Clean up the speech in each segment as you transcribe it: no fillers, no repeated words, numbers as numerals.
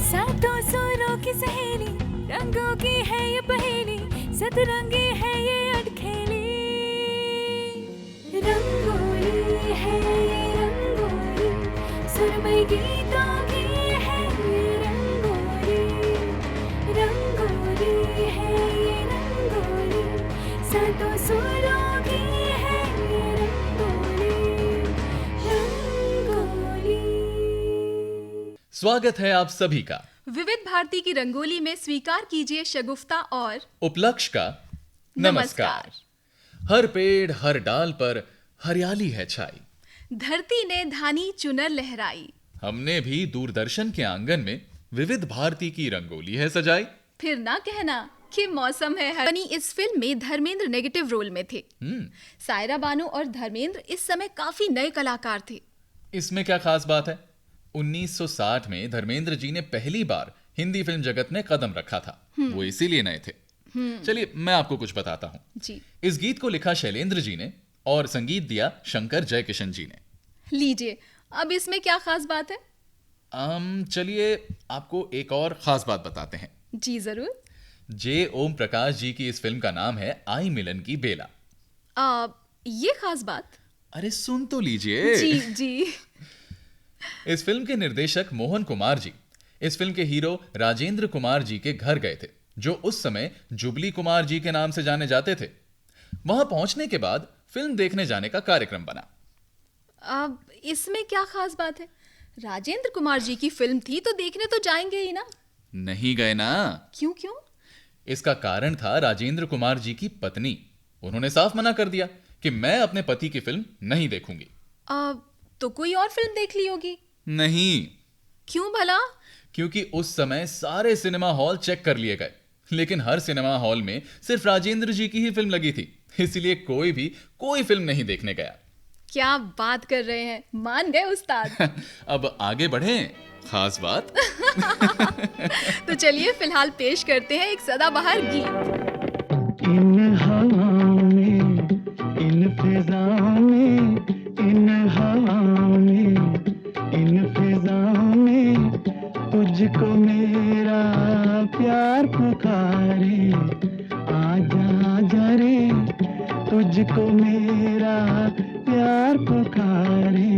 सातों सुरों की सहेली, रंगों की है ये पहेली, सतरंगी है ये अटखेली। रंगोली है ये रंगोली, सुरमई गीतों की है ये रंगोली। रंगोली है ये रंगोली, सातों सुरों की है ये रंगोली। रंगोली। स्वागत है आप सभी का विविध भारती की रंगोली में। स्वीकार कीजिए शगुफ्ता और उपलक्ष का नमस्कार। हर पेड़ हर डाल पर हरियाली है छाई, धरती ने धानी चुनर लहराई। हमने भी दूरदर्शन के आंगन में विविध भारती की रंगोली है सजाई। फिर ना कहना कि मौसम है बनी इस फिल्म में धर्मेंद्र नेगेटिव रोल में थे। सायरा बानू और धर्मेंद्र इस समय काफी नए कलाकार थे। इसमें क्या खास बात है? 1960 में धर्मेंद्र जी ने पहली बार हिंदी फिल्म जगत में कदम रखा था। वो इसीलिए नए थे। चलिए मैं आपको कुछ बताता हूँ। जी इस गीत को लिखा शैलेंद्र जी ने और संगीत दिया शंकर जयकिशन जी ने। लीजिए, अब इसमें क्या खास बात है? चलिए आपको एक और खास बात बताते हैं। जी जरूर। जे ओम प्रकाश जी की इस फिल्म का नाम है आई मिलन की बेला। ये खास बात? अरे सुन तो लीजिए। जी जी। इस फिल्म के निर्देशक मोहन कुमार जी इस फिल्म के हीरो राजेंद्र कुमार जी के घर गए थे, जो उस समय जुबली कुमार जी के नाम से जाने जाते थे। वहां पहुंचने के बाद फिल्म देखने जाने का कार्यक्रम बना। अब इसमें क्या खास बात है? राजेंद्र कुमार जी की फिल्म थी तो देखने तो जाएंगे ही ना। नहीं गए ना। क्यों क्यों? इसका कारण था राजेंद्र कुमार जी की पत्नी। उन्होंने साफ मना कर दिया कि मैं अपने पति की फिल्म नहीं देखूंगी। तो कोई और फिल्म देख ली होगी। नहीं। क्यों भला? क्योंकि उस समय सारे सिनेमा हॉल चेक कर लिए गए, लेकिन हर सिनेमा हॉल में सिर्फ राजेंद्र जी की ही फिल्म लगी थी, इसलिए कोई फिल्म नहीं देखने गया। क्या बात कर रहे हैं, मान गए उस्ताद। अब आगे बढ़ें। खास बात। तो चलिए फिलहाल पेश करते हैं एक सदाबहार गीत। इन हवाओं में, इन फिजाओं में, इन हवाओं में, इन फिजाओं में तुझको मेरा प्यार पुकारे। आजा आजा रे, तुझको मेरा प्यार पुकारे।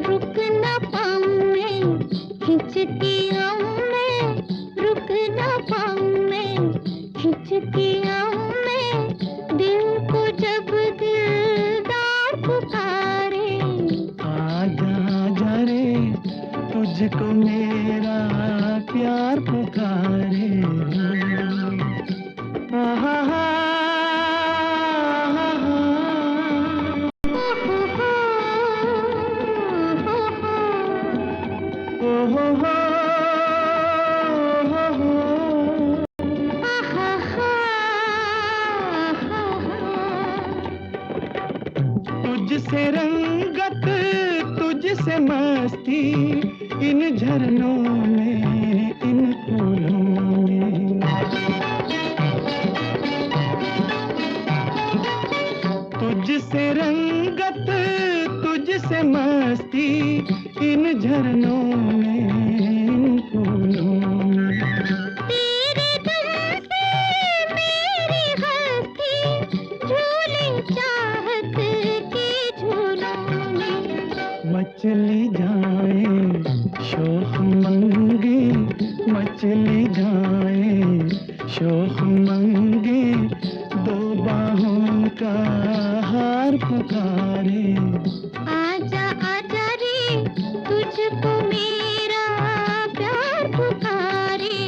रुक ना पाऊं मैं, हिचकी आऊं मैं, रुक ना पाऊं मैं, हिचकी आऊं मैं, दिल को जब दिलदार पुकारे। आजा आजा रे, तुझको मेरा प्यार पुकारे। आहा हा, तुझसे रंगत, तुझसे मस्ती, इन झरनों में, इन फूलों में। तुझसे रंगत, तुझसे मस्ती, इन झरनों में, इन फूलों में। तेरे दम से मेरी हस्ती झूले चाहत के झूलों में। मचली जाए शोख मंगे, मचली जाए शोख मंगे, दो बाहों का हार पुकारे। आजा आजा रे, तुझको मेरा प्यार पुकारे।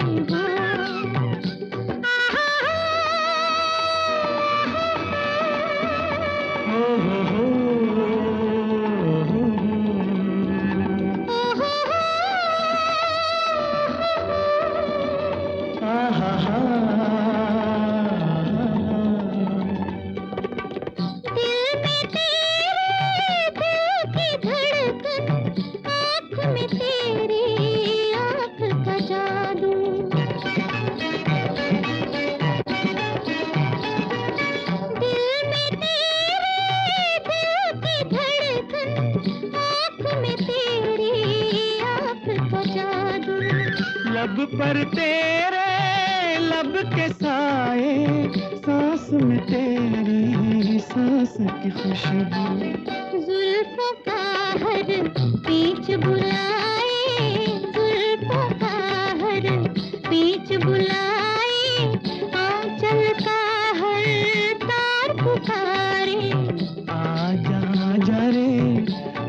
हो हो दिल में तेरे दिल की धड़कन पर तेरे लब के साए, सांस में तेरी सांस की खुशबू। जुल्फों का हर बीच बुलाए, जुल्फों का हर बीच बुलाए, आंचल का हर तार पुकारे। आजा आजा रे,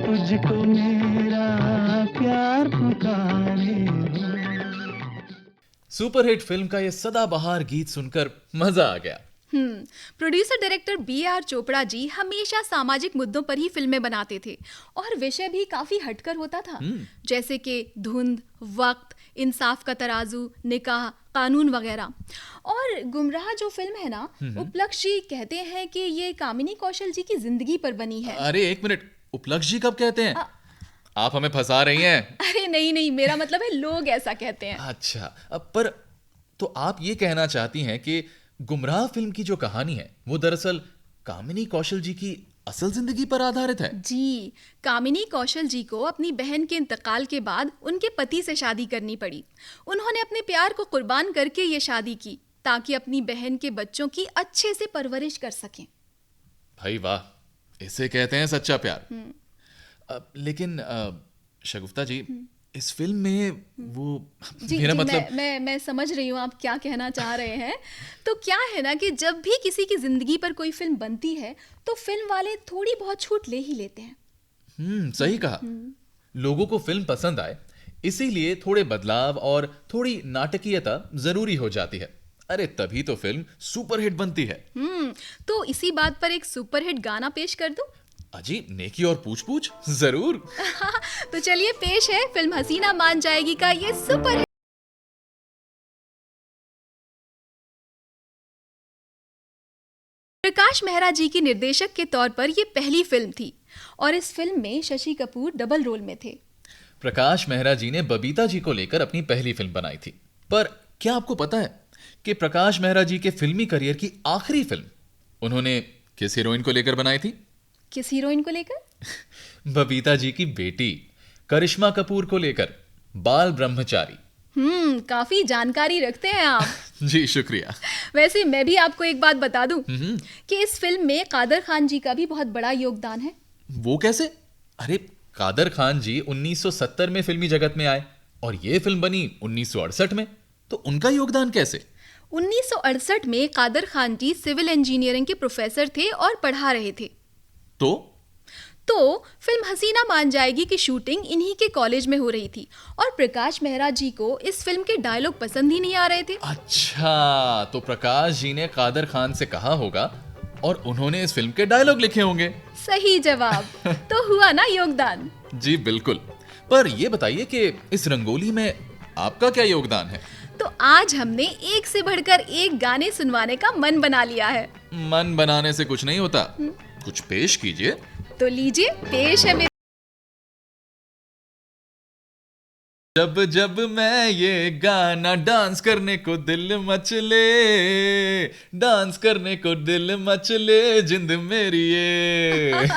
तुझको मेरा प्यार पुकारे। सुपरहिट फिल्म का यह सदाबहार गीत सुनकर मजा आ गया। Producer director B.R. Chopra ji हमेशा सामाजिक मुद्दों पर ही फिल्में बनाते थे और विषय भी काफी हटकर होता था, जैसे कि धुंध, वक्त, इंसाफ का तराजू, निकाह, कानून वगैरह। और गुमराह जो फिल्म है ना, उपलक्ष जी कहते हैं कि ये कामिनी कौशल जी की जिंदगी पर बनी है। अरे एक मिनट, उपलक्ष जी कब कहते हैं? आप हमें फंसा रही हैं। अरे नहीं, मेरा मतलब है लोग ऐसा कहते हैं। अच्छा, अब पर तो आप ये कहना चाहती हैं कि गुमराह फिल्म की जो कहानी है वो दरअसल कामिनी कौशल जी की असल जिंदगी पर आधारित है। जी, कामिनी कौशल जी को अपनी बहन के इंतकाल के बाद उनके पति से शादी करनी पड़ी। उन्होंने अपने प्यार को कुर्बान करके ये शादी की ताकि अपनी बहन के बच्चों की अच्छे से परवरिश कर सकें। भाई वाह, इसे कहते हैं सच्चा प्यार। लेकिन शगुफ्ता जी, इस फिल्म में वो जी, मेरा जी मतलब मैं समझ रही हूँ आप क्या कहना चाह रहे हैं। तो क्या है ना कि जब भी किसी की जिंदगी पर कोई फिल्म बनती है तो फिल्म वाले थोड़ी बहुत छूट ले ही लेते हैं। सही कहा। लोगों को फिल्म पसंद आए इसीलिए थोड़े बदलाव और थोड़ी नाटकीयता जरूरी हो जाती है। अरे तभी तो फिल्म सुपरहिट बनती है। तो इसी बात पर एक सुपरहिट गाना पेश कर दूं? अजी, नेकी और पूछ पूछ जरूर। तो चलिए पेश है फिल्म हसीना मान जाएगी का ये सुपर हिट। प्रकाश मेहरा जी की निर्देशक के तौर पर ये पहली फिल्म थी और इस फिल्म में शशि कपूर डबल रोल में थे। प्रकाश मेहरा जी ने बबीता जी को लेकर अपनी पहली फिल्म बनाई थी। पर क्या आपको पता है कि प्रकाश मेहरा जी के फिल्मी करियर की आखिरी फिल्म उन्होंने किस हीरोइन को लेकर बनाई थी? किस हीरोइन को लेकर? बबीता जी की बेटी करिश्मा कपूर को लेकर, बाल ब्रह्मचारी। काफी जानकारी रखते हैं आप। जी शुक्रिया। वैसे मैं भी आपको एक बात बता दूं कि इस फिल्म में कादर खान जी का भी बहुत बड़ा योगदान है। वो कैसे? अरे कादर खान जी 1970 में फिल्मी जगत में आए और ये फिल्म बनी 1968 में, तो उनका योगदान कैसे? 1968 में कादर खान जी सिविल इंजीनियरिंग के प्रोफेसर थे और पढ़ा रहे थे। तो फिल्म हसीना मान जाएगी की शूटिंग इन्हीं के कॉलेज में हो रही थी और प्रकाश मेहरा जी को इस फिल्म के डायलॉग पसंद ही नहीं आ रहे थे। अच्छा, तो प्रकाश जी ने कादर खान से कहा होगा और उन्होंने इस फिल्म के डायलॉग लिखे होंगे। सही जवाब। तो हुआ ना योगदान। जी बिल्कुल। पर ये बताइए कि इस रंगोली में आपका क्या योगदान है? तो आज हमने एक से बढ़कर एक गाने सुनवाने का मन बना लिया है। मन बनाने से कुछ नहीं होता, कुछ पेश कीजिए। तो लीजिए, पेश है मेरे। जब जब मैं ये गाना डांस करने को दिल मचले, डांस करने को दिल मचले, जिंद मेरी ये।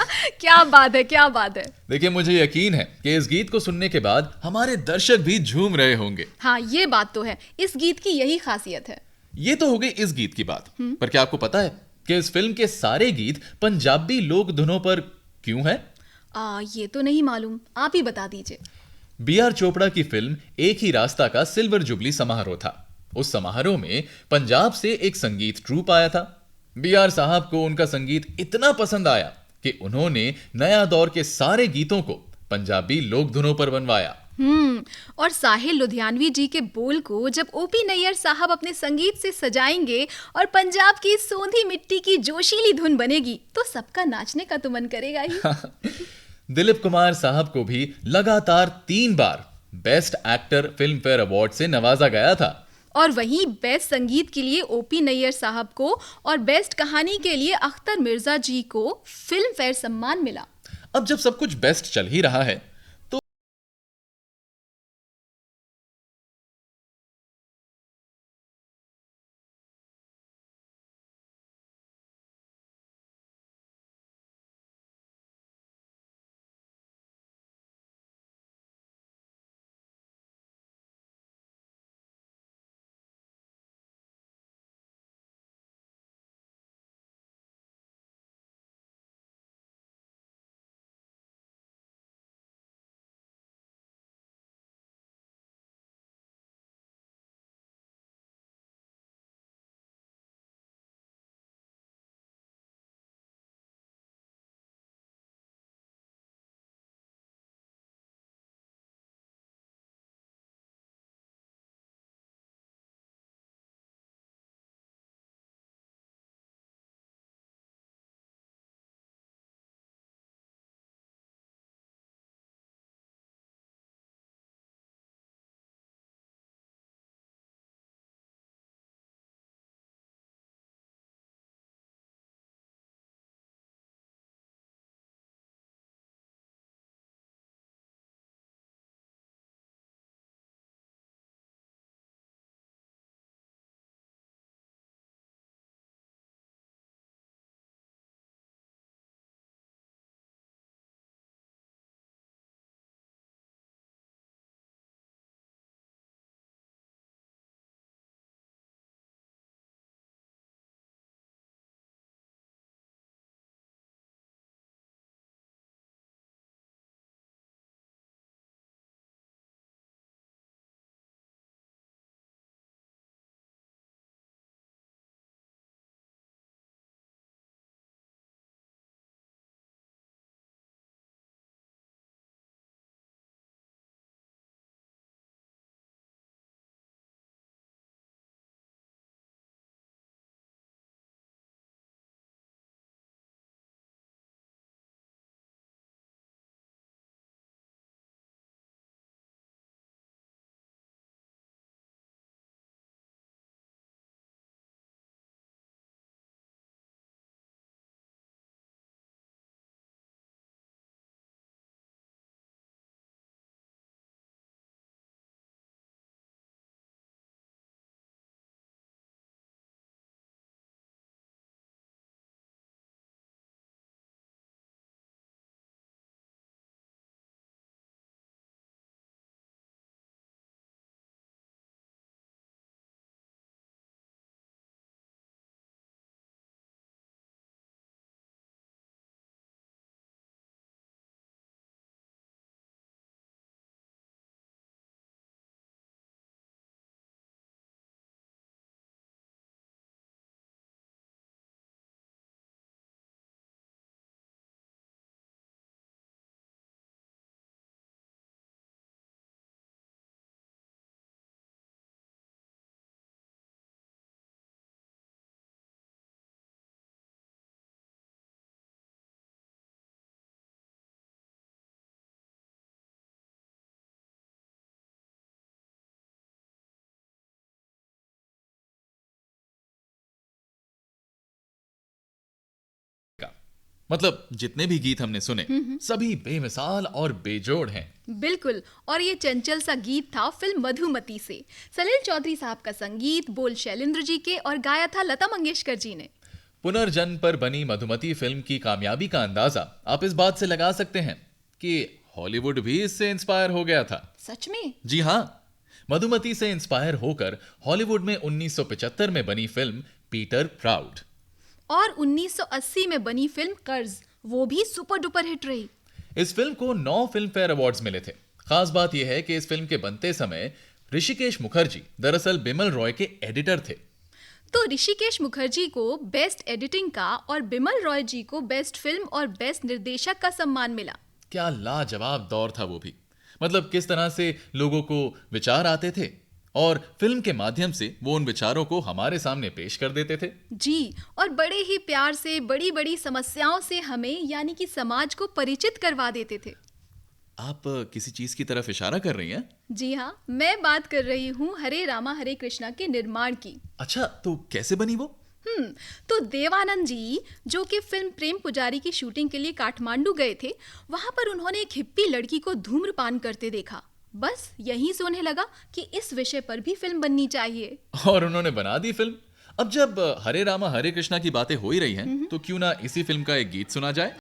क्या बात है, क्या बात है। देखिए, मुझे यकीन है कि इस गीत को सुनने के बाद हमारे दर्शक भी झूम रहे होंगे। हाँ, ये बात तो है, इस गीत की यही खासियत है। ये तो हो गई इस गीत की बात। पर क्या आपको पता है कि इस फिल्म के सारे गीत पंजाबी लोक धुनों पर क्यों है? ये तो नहीं मालूम, आप ही बता दीजिए। B.R. चोपड़ा की फिल्म एक ही रास्ता का सिल्वर जुबली समारोह था। उस समारोह में पंजाब से एक संगीत ट्रूप आया था। B.R. साहब को उनका संगीत इतना पसंद आया कि उन्होंने नया दौर के सारे गीतों को पंजाबी लोक धुनों पर बनवाया। और साहिल लुधियानवी जी के बोल को जब O.P. नैयर साहब अपने संगीत से सजाएंगे और पंजाब की सोंधी मिट्टी की जोशीली धुन बनेगी तो सबका नाचने का तो मन करेगा ही। दिलीप कुमार साहब को भी लगातार 3 बार best actor Filmfare award से नवाजा गया था। और वहीं बेस्ट संगीत के लिए O.P. नैयर साहब को और बेस्ट कहानी के लिए अख्तर मिर्जा जी को फिल्म फेयर सम्मान मिला। अब जब सब कुछ बेस्ट चल ही रहा है मतलब जितने भी गीत हमने सुने सभी बेमिसाल और बेजोड़ हैं। बिल्कुल। और ये चंचल सा गीत था फिल्म मधुमती से। सलील चौधरी साहब का संगीत, बोल शैलेंद्र जी के और गाया था लता मंगेशकर जी ने। पुनर्जन्म पर बनी मधुमती फिल्म की कामयाबी का अंदाजा आप इस बात से लगा सकते हैं कि हॉलीवुड भी इससे इंस्पायर हो गया था। सच में? जी हाँ, मधुमती से इंस्पायर होकर हॉलीवुड में 1975 में बनी फिल्म पीटर प्राउड और 1980 में बनी फिल्म कर्ज, वो भी सुपर डुपर हिट रही। इस फिल्म को 9 फिल्म फेयर अवार्ड्स मिले थे। खास बात यह है कि इस फिल्म के बनते समय ऋषिकेश मुखर्जी दरअसल बिमल रॉय के एडिटर थे। तो ऋषिकेश मुखर्जी को बेस्ट एडिटिंग का और बिमल रॉय जी को बेस्ट फिल्म और बेस्ट निर्देशक का सम्मान मिला। क्या लाजवाब दौर था वो भी। मतलब किस तरह से लोगों को विचार आते थे और फिल्म के माध्यम से वो उन विचारों को हमारे सामने पेश कर देते थे। जी, और बड़े ही प्यार से बड़ी बड़ी समस्याओं से हमें यानी कि समाज को परिचित करवा देते थे। आप किसी चीज की तरफ इशारा कर रही हैं? जी हाँ, मैं बात कर रही हूँ हरे रामा हरे कृष्णा के निर्माण की। अच्छा, तो कैसे बनी वो? तो देवानंद जी जो कि फिल्म प्रेम पुजारी की शूटिंग के लिए काठमांडू गए थे, वहां पर उन्होंने एक हिप्पी लड़की को धूम्रपान करते देखा। बस यहीं से उन्हें लगा कि इस विषय पर भी फिल्म बननी चाहिए। और उन्होंने बना दी फिल्म। अब जब हरे रामा हरे कृष्णा की बातें हो ही रही हैं, तो क्यों ना इसी फिल्म का एक गीत सुना जाए।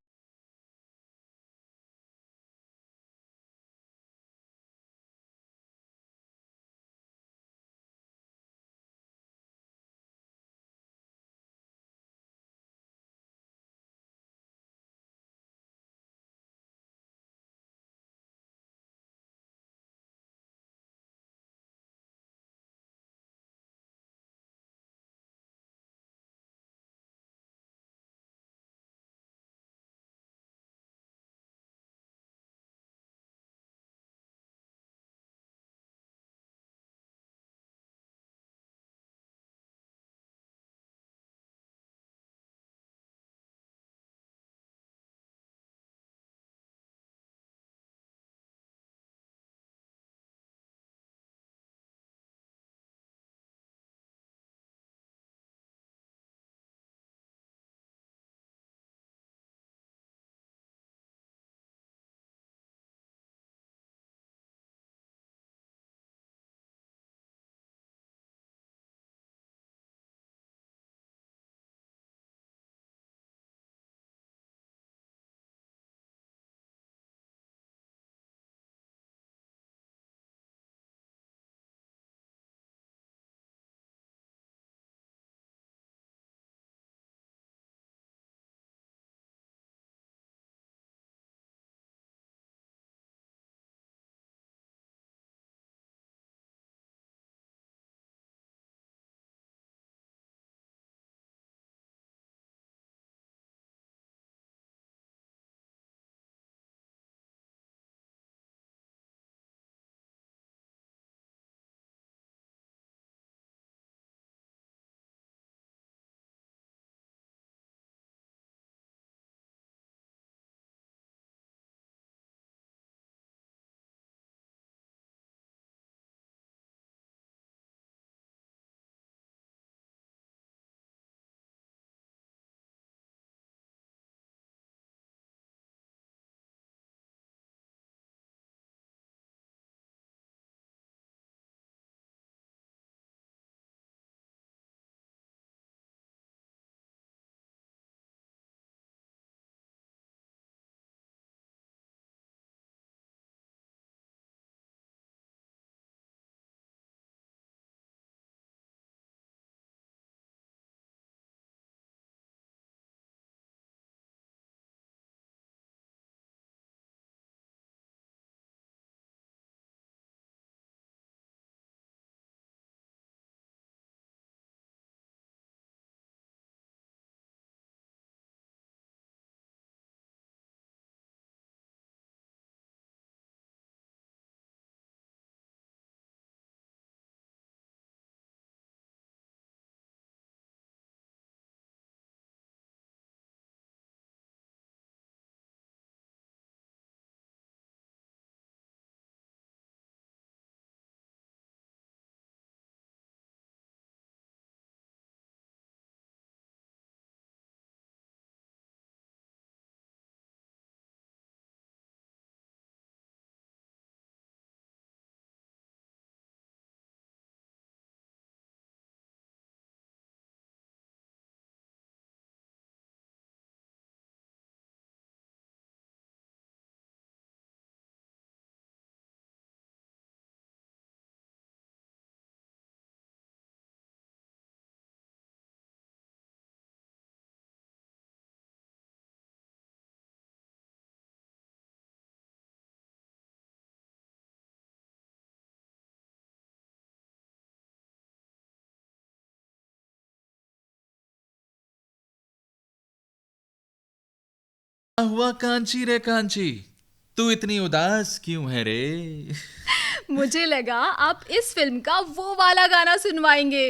हुआ कांची रे कांची, तू इतनी उदास क्यों है रे? मुझे लगा आप इस फिल्म का वो वाला गाना सुनवाएंगे,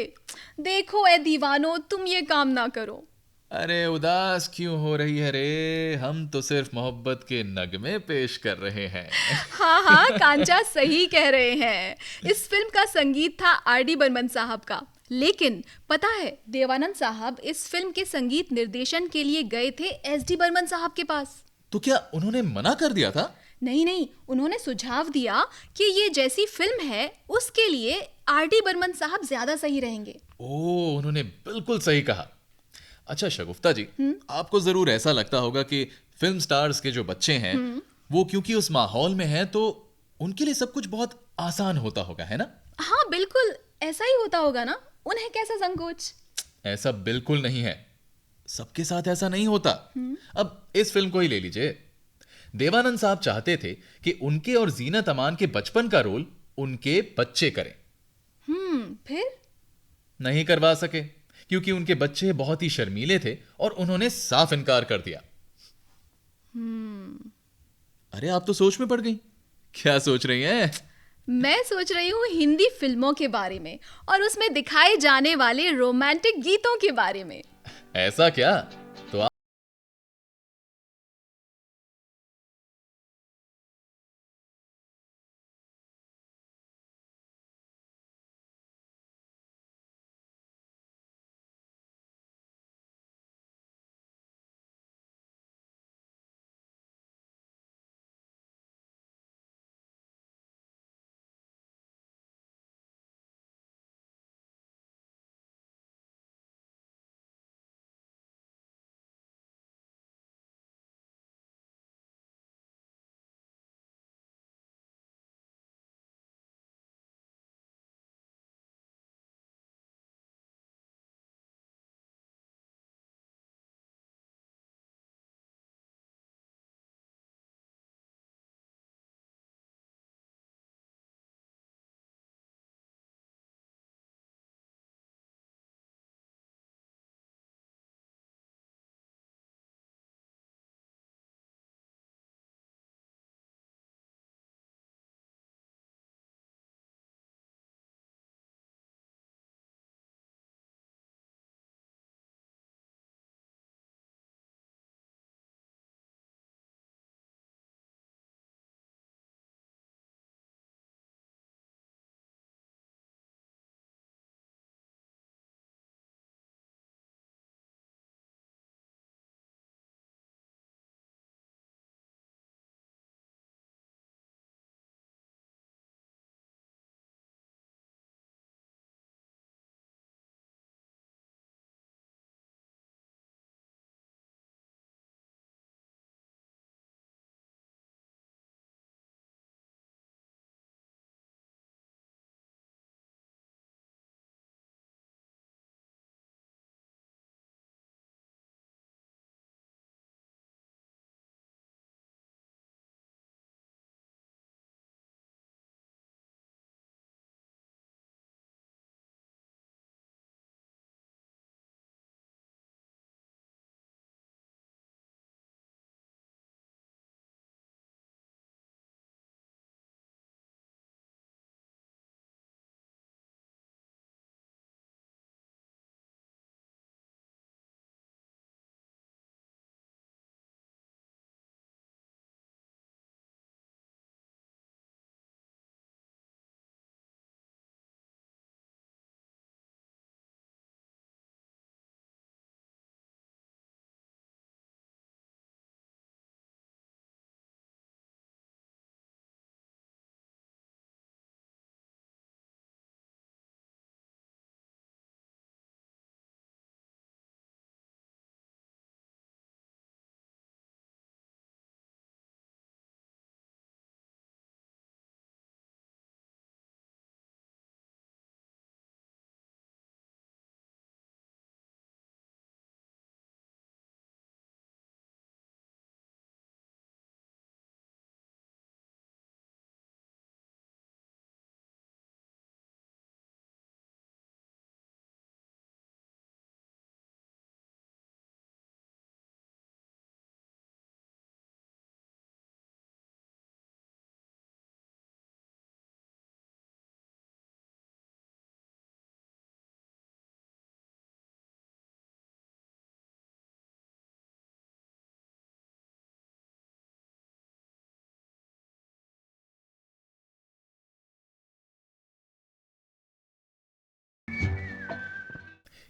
देखो ए दीवानो तुम ये काम ना करो। अरे उदास क्यों हो रही है रे, हम तो सिर्फ मोहब्बत के नगमे पेश कर रहे हैं। हाँ हाँ, कांचा सही कह रहे हैं। इस फिल्म का संगीत था आर.डी. बर्मन साहब का, लेकिन पता है देवानंद साहब इस फिल्म के संगीत निर्देशन के लिए गए थे एस.डी. बर्मन साहब के पास। तो क्या उन्होंने मना कर दिया था? नहीं, उन्होंने सुझाव दिया कि ये जैसी फिल्म है उसके लिए आर.डी. बर्मन साहब ज्यादा सही रहेंगे। ओ, उन्होंने बिल्कुल सही कहा। अच्छा शगुफ्ता जी, आपको जरूर ऐसा लगता होगा कि फिल्म स्टार्स के जो बच्चे हैं वो क्योंकि उस माहौल में हैं तो उनके लिए सब कुछ बहुत आसान होता होगा, है ना? हाँ बिल्कुल, ऐसा ही होता होगा ना, उन्हें कैसा संकोच। ऐसा बिल्कुल नहीं है, सबके साथ ऐसा नहीं होता। अब इस फिल्म को ही ले लीजिए। देवानंद साहब चाहते थे कि उनके और जीनत अमान के बचपन का रोल उनके बच्चे करें। फिर नहीं करवा सके क्योंकि उनके बच्चे बहुत ही शर्मीले थे और उन्होंने साफ इनकार कर दिया। अरे आप तो सोच में पड़ गई, क्या सोच रही हैं? मैं सोच रही हूँ हिंदी फिल्मों के बारे में और उसमें दिखाए जाने वाले रोमांटिक गीतों के बारे में। ऐसा क्या?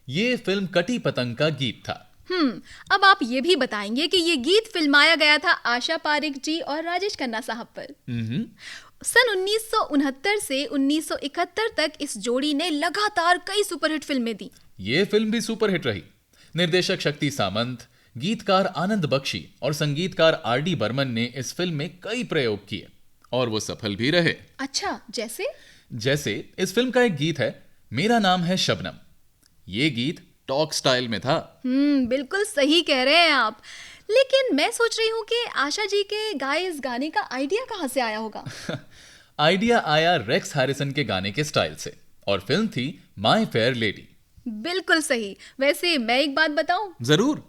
ये फिल्म कटी पतंग का गीत था। अब आप ये भी बताएंगे कि ये गीत फिल्माया गया था आशा पारेख जी और राजेश खन्ना साहब पर। सन 1969 से 1971 तक इस जोड़ी ने लगातार कई सुपरहिट फिल्में दी। ये फिल्म भी सुपरहिट रही। निर्देशक शक्ति सामंत, गीतकार आनंद बख्शी और संगीतकार आर.डी. बर्मन ने इस फिल्म में कई प्रयोग किए और वो सफल भी रहे। अच्छा, जैसे इस फिल्म का एक गीत है, मेरा नाम है शबनम। ये गीत टॉक स्टाइल में था। बिल्कुल सही कह रहे हैं आप। लेकिन मैं सोच रही हूँ कि आशा जी के गाए इस गाने का आइडिया कहाँ से आया होगा? आइडिया आया रेक्स हैरिसन के गाने के स्टाइल से और फिल्म थी माय फेयर लेडी। बिल्कुल सही। वैसे मैं एक बात बताऊं? जरूर।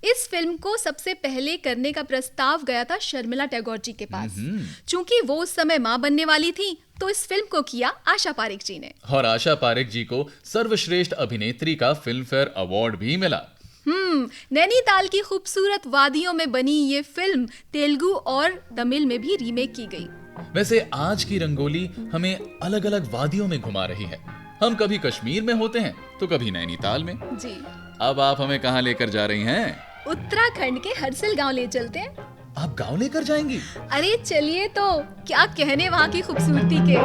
इस फिल्म को सबसे पहले करने का प्रस्ताव गया था शर्मिला टैगोर जी के पास। चूंकि वो उस समय मां बनने वाली थी, तो इस फिल्म को किया आशा पारेख जी ने। और आशा पारेख जी को सर्वश्रेष्ठ अभिनेत्री का फिल्म फेयर अवार्ड भी मिला। नैनीताल की खूबसूरत वादियों में बनी ये फिल्म तेलुगु और तमिल में भी रीमेक की गई। वैसे आज की रंगोली हमें अलग अलग वादियों में घुमा रही है। हम कभी कश्मीर में होते हैं तो कभी नैनीताल में। जी। अब आप हमें कहाँ लेकर जा रही हैं? उत्तराखंड के हरसिल गांव ले चलते हैं। आप गांव लेकर जाएंगी? अरे चलिए, तो क्या कहने वहाँ की खूबसूरती के।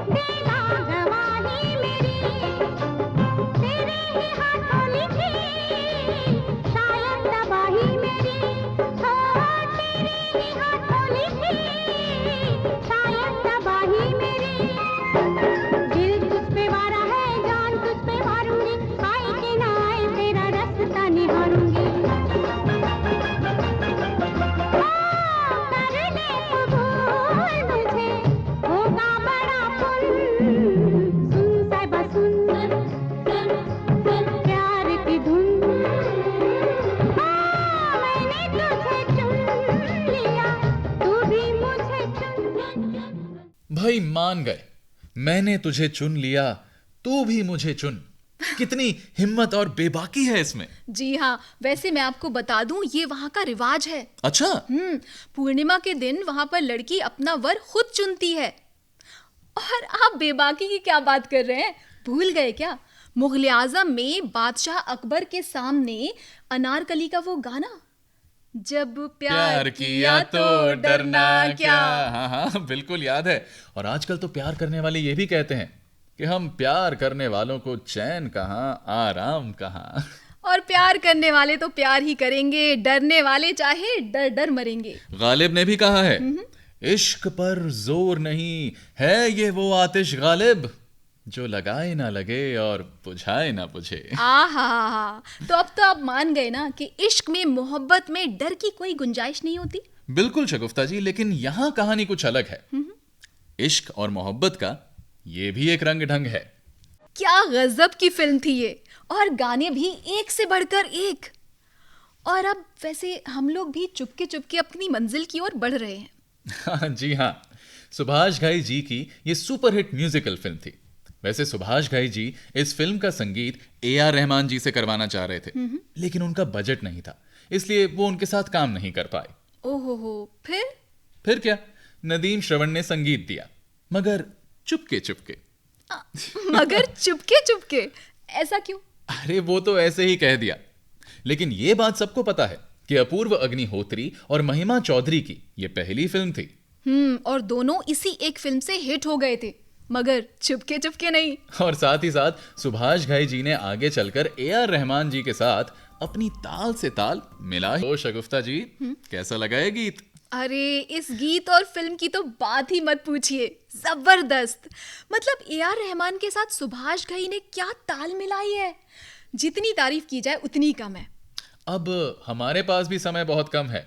देना गवाही मेरी, तेरे ही हाथों लिखी भाई मान गए, मैंने तुझे चुन लिया, तू भी मुझे चुन। कितनी हिम्मत और बेबाकी है इसमें। जी हाँ, वैसे मैं आपको बता दूं, ये वहाँ का रिवाज है। अच्छा, पूर्णिमा के दिन वहाँ पर लड़की अपना वर खुद चुनती है। और आप बेबाकी की क्या बात कर रहे हैं, भूल गए क्या? मुगल आजम में बादशाह अकबर के सामने अनारकली का वो गाना, जब प्यार किया तो डरना क्या। हाँ हाँ बिल्कुल याद है। और आजकल तो प्यार करने वाले ये भी कहते हैं कि हम प्यार करने वालों को चैन कहाँ, आराम कहाँ। और प्यार करने वाले तो प्यार ही करेंगे, डरने वाले चाहे डर डर मरेंगे। गालिब ने भी कहा है, इश्क पर जोर नहीं है ये वो आतिश गालिब, जो लगाए ना लगे और बुझाए ना बुझे। आहा, तो अब तो आप मान गए ना कि इश्क में, मोहब्बत में डर की कोई गुंजाइश नहीं होती। बिल्कुल शगुफ्ता जी, लेकिन यहाँ कहानी कुछ अलग है। इश्क और मोहब्बत का ये भी एक रंग ढंग है। क्या गजब की फिल्म थी ये, और गाने भी एक से बढ़कर एक। और अब वैसे हम लोग भी चुपके चुपके अपनी मंजिल की ओर बढ़ रहे हैं। हाँ जी हाँ, सुभाष घई जी की ये सुपरहिट म्यूजिकल फिल्म थी। वैसे सुभाष घई जी इस फिल्म का संगीत AR रहमान जी से करवाना चाह रहे थे, लेकिन उनका बजट नहीं था, इसलिए वो उनके साथ काम नहीं कर पाए। ओहो, फिर क्या, नदीम श्रवण ने संगीत दिया, मगर चुपके चुपके। मगर चुपके चुपके, ऐसा क्यों? अरे वो तो ऐसे ही कह दिया, लेकिन ये बात सबको पता है कि अपूर्व अग्निहोत्री और महिमा चौधरी की ये पहली फिल्म थी। और दोनों इसी एक फिल्म से हिट हो गए थे, मगर चुपके चुपके नहीं। और साथ ही साथ सुभाष घई जी ने आगे चलकर AR रहमान जी के साथ अपनी ताल से ताल मिला। तो शगुफ्ता जी, कैसा लगा ये गीत? अरे इस गीत और फिल्म की तो बात ही मत पूछिए, जबरदस्त। मतलब AR रहमान के साथ सुभाष घई ने क्या ताल मिलाई है, जितनी तारीफ की जाए उतनी कम है। अब हमारे पास भी समय बहुत कम है,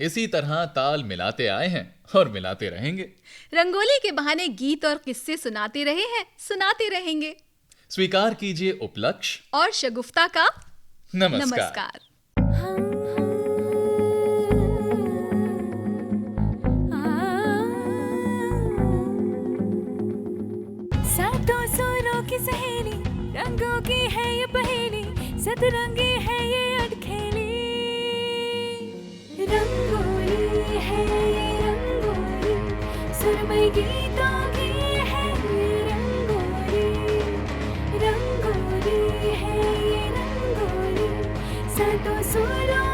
इसी तरह ताल मिलाते आए हैं और मिलाते रहेंगे। रंगोली के बहाने गीत और किस्से सुनाते रहे हैं, सुनाते रहेंगे। स्वीकार कीजिए उपलक्ष्य और शगुफ्ता का नमस्कार। सातों सुरों की सहेली, रंगों की है ये पहेली, सतरंगी है ये अटखेली। रंगोली है ये रंगोली, सुरमई गीतों की है ये रंगोली। रंगोली है ये रंगोली, सातों सुरों